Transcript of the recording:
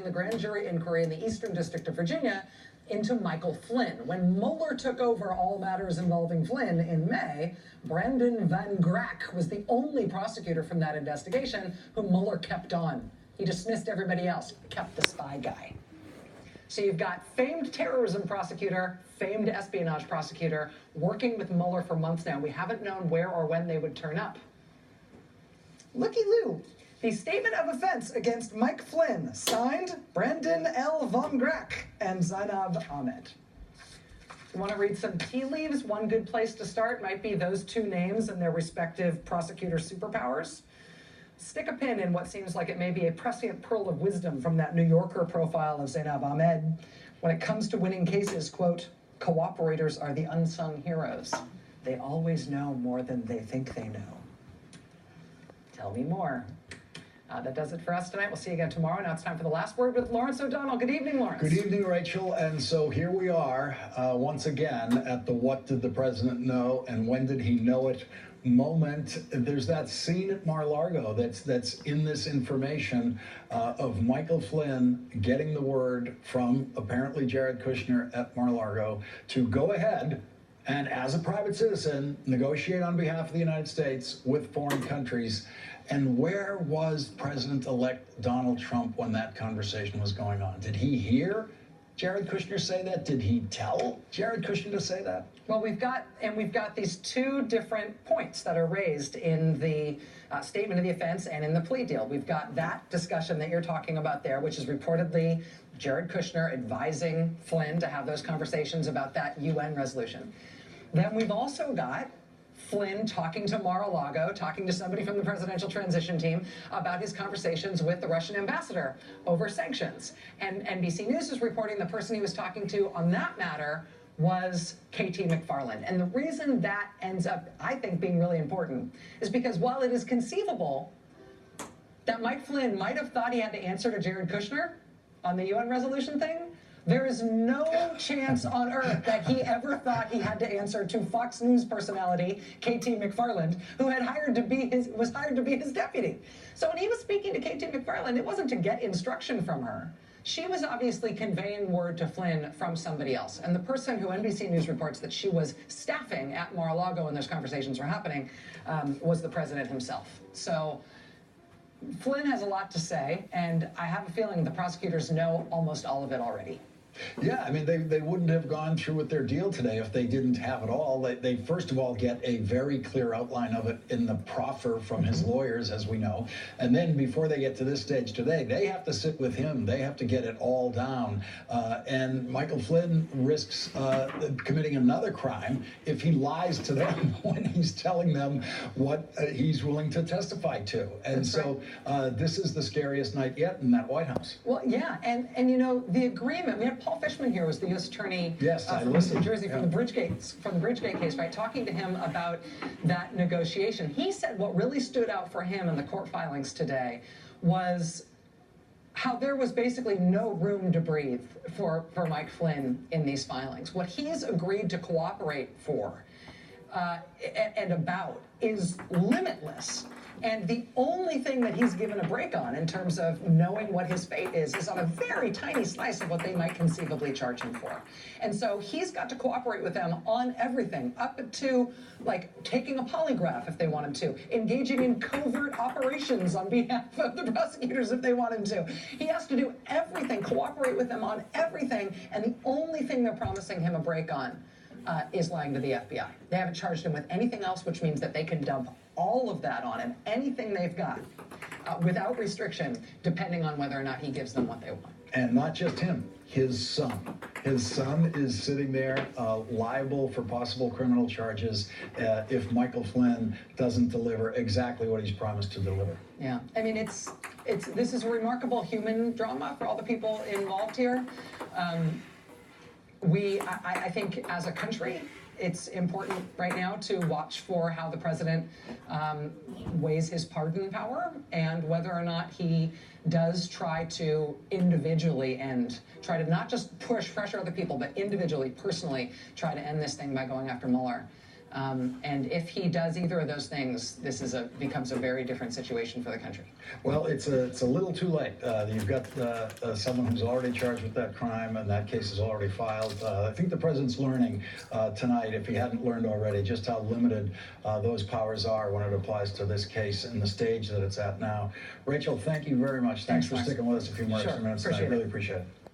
leading the grand jury inquiry in the Eastern District of Virginia into Michael Flynn. When Mueller took over all matters involving Flynn in May, Brandon Van Grack was the only prosecutor from that investigation whom Mueller kept on. He dismissed everybody else, kept the spy guy. So you've got famed terrorism prosecutor, famed espionage prosecutor, working with Mueller for months now. We haven't known where or when they would turn up. Looky-loo. The statement of offense against Mike Flynn, signed Brandon L. Von Grack and Zainab Ahmed. You want to read some tea leaves? One good place to start might be those two names and their respective prosecutor superpowers. Stick a pin in what seems like it may be a prescient pearl of wisdom from that New Yorker profile of Zainab Ahmed. When it comes to winning cases, quote, cooperators are the unsung heroes. They always know more than they think they know. Tell me more. That does it for us tonight. We'll see you again tomorrow. Now it's time for the last word with Lawrence O'Donnell. Good evening, Lawrence. Good evening, Rachel. And so here we are once again at the what did the president know and when did he know it moment. There's that scene at Mar-a-Lago that's in this information of Michael Flynn getting the word from apparently Jared Kushner at Mar-a-Lago to go ahead and, as a private citizen, negotiate on behalf of the United States with foreign countries. And where was President-elect Donald Trump when that conversation was going on? Did he hear Jared Kushner say that? Did he tell Jared Kushner to say that? Well, we've got these two different points that are raised in the statement of the offense and in the plea deal. We've got that discussion that you're talking about there, which is reportedly Jared Kushner advising Flynn to have those conversations about that UN resolution. Then we've also got Flynn talking to Mar-a-Lago, talking to somebody from the presidential transition team about his conversations with the Russian ambassador over sanctions. And NBC News is reporting the person he was talking to on that matter was KT McFarland. And the reason that ends up, I think, being really important is because while it is conceivable that Mike Flynn might have thought he had to answer to Jared Kushner on the UN resolution thing, there is no chance on earth that he ever thought he had to answer to Fox News personality KT McFarland, who was hired to be his deputy. So when he was speaking to KT McFarland, it wasn't to get instruction from her. She was obviously conveying word to Flynn from somebody else. And the person who NBC News reports that she was staffing at Mar-a-Lago when those conversations were happening was the president himself. So Flynn has a lot to say, and I have a feeling the prosecutors know almost all of it already. Yeah, I mean, they wouldn't have gone through with their deal today if they didn't have it all. They first of all get a very clear outline of it in the proffer from his lawyers, as we know. And then before they get to this stage today, they have to sit with him. They have to get it all down. And Michael Flynn risks committing another crime if he lies to them when he's telling them what he's willing to testify to. And That's so right. This is the scariest night yet in that White House. Well, yeah, and you know, the agreement, we had Paul Fishman here, was the U.S. attorney from New Jersey, from the Bridgegate case, right, talking to him about that negotiation. He said what really stood out for him in the court filings today was how there was basically no room to breathe for Mike Flynn in these filings. What he's agreed to cooperate for and about is limitless. And the only thing that he's given a break on in terms of knowing what his fate is on a very tiny slice of what they might conceivably charge him for. And so he's got to cooperate with them on everything, up to like taking a polygraph if they want him to, engaging in covert operations on behalf of the prosecutors if they want him to. He has to do everything, cooperate with them on everything, and the only thing they're promising him a break on is lying to the FBI. They haven't charged him with anything else, which means that they can dump all of that on him, anything they've got, without restriction, depending on whether or not he gives them what they want. And not just him, his son. His son is sitting there liable for possible criminal charges if Michael Flynn doesn't deliver exactly what he's promised to deliver. Yeah, I mean, this is a remarkable human drama for all the people involved here. I think as a country, it's important right now to watch for how the president weighs his pardon power and whether or not he does try to individually try to not just push pressure other people, but individually, personally, try to end this thing by going after Mueller. And if he does either of those things, this becomes a very different situation for the country. Well, it's a little too late. You've got someone who's already charged with that crime, and that case is already filed. I think the president's learning tonight, if he hadn't learned already, just how limited those powers are when it applies to this case and the stage that it's at now. Rachel, thank you very much. Thanks for Mark. sticking with us a few more Sure, extra minutes. appreciate I really it. appreciate it.